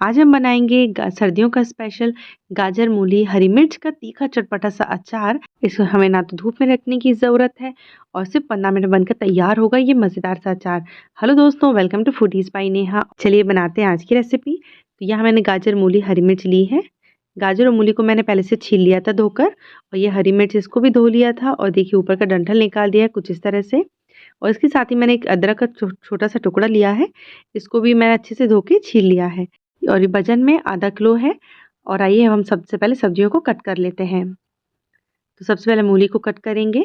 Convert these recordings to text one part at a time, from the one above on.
आज हम बनाएंगे सर्दियों का स्पेशल गाजर मूली हरी मिर्च का तीखा चटपटा सा अचार। इसको हमें ना तो धूप में रखने की ज़रूरत है और सिर्फ 15 मिनट बनकर तैयार होगा ये मज़ेदार सा अचार। हेलो दोस्तों, welcome to foodies by Neha. चलिए बनाते हैं आज की रेसिपी। तो यहाँ मैंने गाजर मूली हरी मिर्च ली है। गाजर और मूली को मैंने पहले से छील लिया था धोकर, और ये हरी मिर्च इसको भी धो लिया था और देखिए ऊपर का डंठल निकाल दिया है कुछ इस तरह से। और इसके साथ ही मैंने एक अदरक का छोटा सा टुकड़ा लिया है, इसको भी मैंने अच्छे से धो के छील लिया है और ये वजन में आधा किलो है। और आइए हम सबसे पहले सब्जियों को कट कर लेते हैं। तो सबसे पहले मूली को कट करेंगे।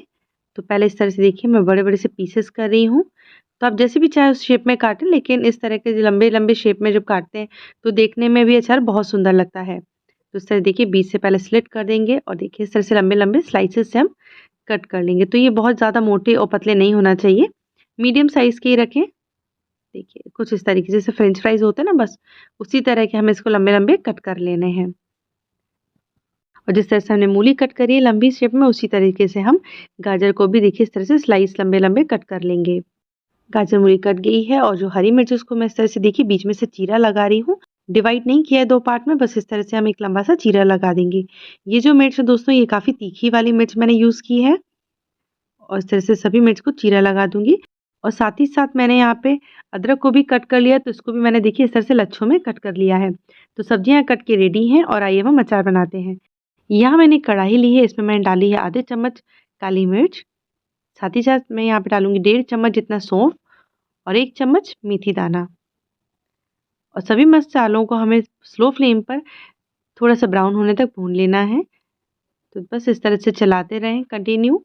तो पहले इस तरह से देखिए मैं बड़े बड़े से पीसेस कर रही हूँ। तो आप जैसे भी चाहे उस शेप में काटें, लेकिन इस तरह के लंबे लंबे शेप में जब काटते हैं तो देखने में भी अचार बहुत सुंदर लगता है। तो इस तरह देखिए बीच से पहले स्लिट कर देंगे और देखिए इस तरह से लंबे लंबे स्लाइसेस से हम कट कर लेंगे। तो ये बहुत ज़्यादा मोटे और पतले नहीं होना चाहिए, मीडियम साइज़ के ही रखें। देखिए कुछ इस तरीके से, जैसे फ्रेंच फ्राइज़ होते हैं ना, बस उसी तरह के हमें इसको लंबे-लंबे कट कर लेने हैं। और जिस तरह से हमने मूली कट करी है लंबी शेप में, उसी तरीके से हम गाजर को भी देखिए इस तरह से स्लाइस लंबे-लंबे कट कर लेंगे। गाजर मूली कट गई है और जो हरी मिर्च उसको मैं इस तरह से देखिए बीच में से चीरा लगा रही हूँ। डिवाइड नहीं किया है 2 पार्ट में, बस इस तरह से हम एक लंबा सा चीरा लगा देंगे। ये जो मिर्च है दोस्तों, ये काफ़ी तीखी वाली मिर्च मैंने यूज़ की है और इस तरह से सभी मिर्च को चीरा लगा दूँगी। और साथ ही साथ मैंने यहाँ पे अदरक को भी कट कर लिया, तो इसको भी मैंने देखिए इस तरह से लच्छों में कट कर लिया है। तो सब्जियाँ कट के रेडी हैं और आइए हम अचार बनाते हैं। यहाँ मैंने कढ़ाई ली है, इसमें मैंने डाली है आधे चम्मच काली मिर्च। साथ ही साथ मैं यहाँ पे डालूँगी 1.5 चम्मच जितना सौंफ और 1 चम्मच मेथी दाना। और सभी मसालों को हमें स्लो फ्लेम पर थोड़ा-सा ब्राउन होने तक भून लेना है। तो बस इस तरह से चलाते रहें कंटिन्यू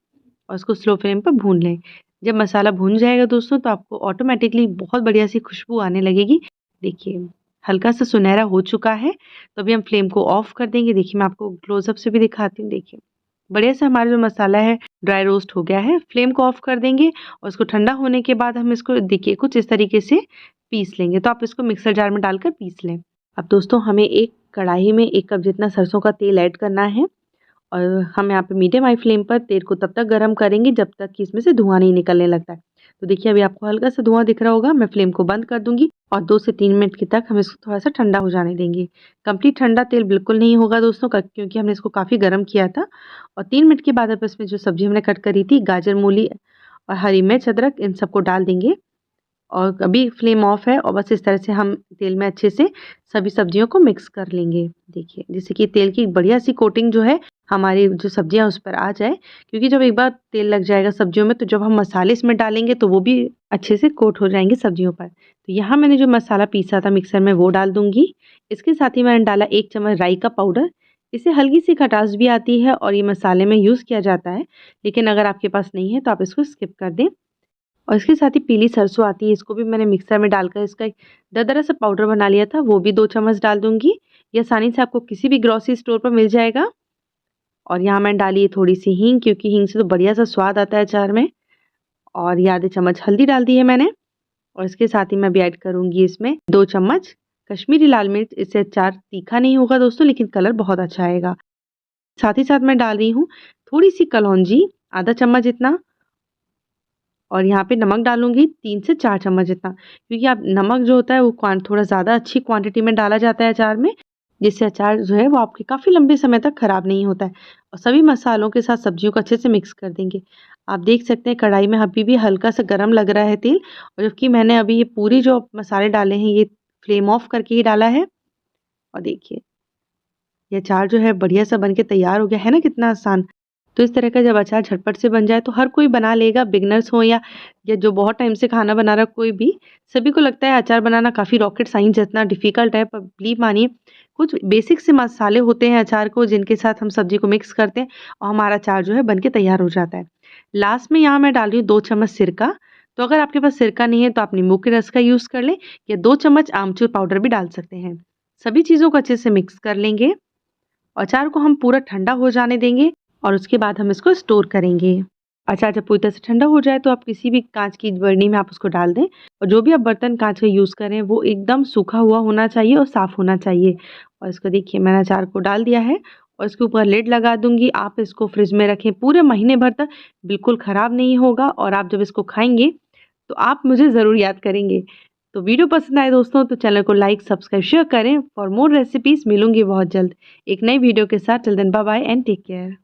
और उसको स्लो फ्लेम पर भून लें। जब मसाला भून जाएगा दोस्तों, तो आपको ऑटोमेटिकली बहुत बढ़िया सी खुशबू आने लगेगी। देखिए हल्का सा सुनहरा हो चुका है, तो अभी हम फ्लेम को ऑफ कर देंगे। देखिए मैं आपको क्लोज़अप से भी दिखाती हूँ। देखिए बढ़िया से हमारा जो मसाला है ड्राई रोस्ट हो गया है। फ्लेम को ऑफ कर देंगे और इसको ठंडा होने के बाद हम इसको देखिए कुछ इस तरीके से पीस लेंगे। तो आप इसको मिक्सर जार में डालकर पीस लें। अब दोस्तों हमें एक कढ़ाई में 1 कप जितना सरसों का तेल ऐड करना है और हम यहाँ पे मीडियम हाई फ्लेम पर तेल को तब तक गरम करेंगे जब तक कि इसमें से धुआँ नहीं निकलने लगता है। तो देखिए अभी आपको हल्का सा धुआँ दिख रहा होगा। मैं फ्लेम को बंद कर दूँगी और 2 से 3 मिनट के तक हम इसको थोड़ा-सा ठंडा हो जाने देंगे। कंप्लीट ठंडा तेल बिल्कुल नहीं होगा दोस्तों, क क्योंकि हमने इसको काफ़ी गरम किया था। और 3 मिनट के बाद अब इसमें जो सब्ज़ी हमने कट करी थी, गाजर, मूली और हरी मिर्च, अदरक, इन सबको डाल देंगे। और अभी फ्लेम ऑफ है और बस इस तरह से हम तेल में अच्छे से सभी सब्जियों को मिक्स कर लेंगे। देखिए जिससे कि तेल की बढ़िया सी कोटिंग जो है हमारी जो सब्जियां उस पर आ जाए, क्योंकि जब एक बार तेल लग जाएगा सब्जियों में तो जब हम मसाले इसमें डालेंगे तो वो भी अच्छे से कोट हो जाएंगे सब्जियों पर। तो यहाँ मैंने जो मसाला पीसा था मिक्सर में वो डाल दूंगी। इसके साथ ही मैंने डाला 1 चम्मच राई का पाउडर। इससे हल्की सी खटास भी आती है और ये मसाले में यूज़ किया जाता है, लेकिन अगर आपके पास नहीं है तो आप इसको स्किप कर दें। और इसके साथ ही पीली सरसों आती है, इसको भी मैंने मिक्सर में डालकर इसका एक दरदरा सा पाउडर बना लिया था, वो भी 2 चम्मच डाल दूँगी। ये आसानी से आपको किसी भी ग्रोसरी स्टोर पर मिल जाएगा। और यहाँ मैंने डाली है थोड़ी-सी हींग, क्योंकि हींग से तो बढ़िया सा स्वाद आता है अचार में। और ये आधे चम्मच हल्दी डाल दी है मैंने। और इसके साथ ही मैं अभी ऐड करूँगी इसमें 2 चम्मच कश्मीरी लाल मिर्च। इससे अचार तीखा नहीं होगा दोस्तों, लेकिन कलर बहुत अच्छा आएगा। साथ ही साथ मैं डाल रही हूँ थोड़ी-सी कलौंजी, आधा चम्मच जितना। और यहाँ पे नमक डालूँगी 3 से 4 चम्मच जितना, क्योंकि आप नमक जो होता है वो थोड़ा ज़्यादा अच्छी क्वांटिटी में डाला जाता है अचार में, जिससे अचार जो है वो आपके काफ़ी लंबे समय तक ख़राब नहीं होता है। और सभी मसालों के साथ सब्जियों को अच्छे से मिक्स कर देंगे। आप देख सकते हैं कढ़ाई में अभी भी हल्का सा गरम लग रहा है तेल, और जबकि मैंने अभी ये पूरी जो मसाले डाले हैं ये फ्लेम ऑफ करके ही डाला है। और देखिए ये अचार जो है बढ़िया सा बन के तैयार हो गया है ना, कितना आसान। तो इस तरह का जब अचार झटपट से बन जाए तो हर कोई बना लेगा, बिगिनर्स हो या जो बहुत टाइम से खाना बना रहा कोई भी, सभी को लगता है अचार बनाना काफ़ी रॉकेट साइंस जितना डिफ़िकल्ट है। पर बिलीव मानिए कुछ बेसिक से मसाले होते हैं अचार को, जिनके साथ हम सब्ज़ी को मिक्स करते हैं और हमारा अचार जो है बन के तैयार हो जाता है। लास्ट में यहाँ मैं डाल रही हूँ 2 चम्मच सिरका। तो अगर आपके पास सिरका नहीं है तो आप नींबू के रस का यूज़ कर लें, या 2 चम्मच आमचूर पाउडर भी डाल सकते हैं। सभी चीज़ों को अच्छे से मिक्स कर लेंगे। अचार को हम पूरा ठंडा हो जाने देंगे और उसके बाद हम इसको स्टोर करेंगे। अचार जब पूरी तरह से ठंडा हो जाए तो आप किसी भी काँच की बरनी में आप उसको डाल दें, और जो भी आप बर्तन काँच का यूज़ करें वो एकदम सूखा हुआ होना चाहिए और साफ़ होना चाहिए। और इसको देखिए मैंने अचार को डाल दिया है और इसके ऊपर लिड लगा दूँगी। आप इसको फ्रिज में रखें पूरे महीने भर तक, बिल्कुल ख़राब नहीं होगा, और आप जब इसको खाएँगे तो आप मुझे ज़रूर याद करेंगे। तो वीडियो पसंद आए दोस्तों तो चैनल को लाइक सब्सक्राइब शेयर करें। फॉर मोर रेसिपीज़ मिलूंगी बहुत जल्द एक नई वीडियो के साथ। Till then bye bye and take care.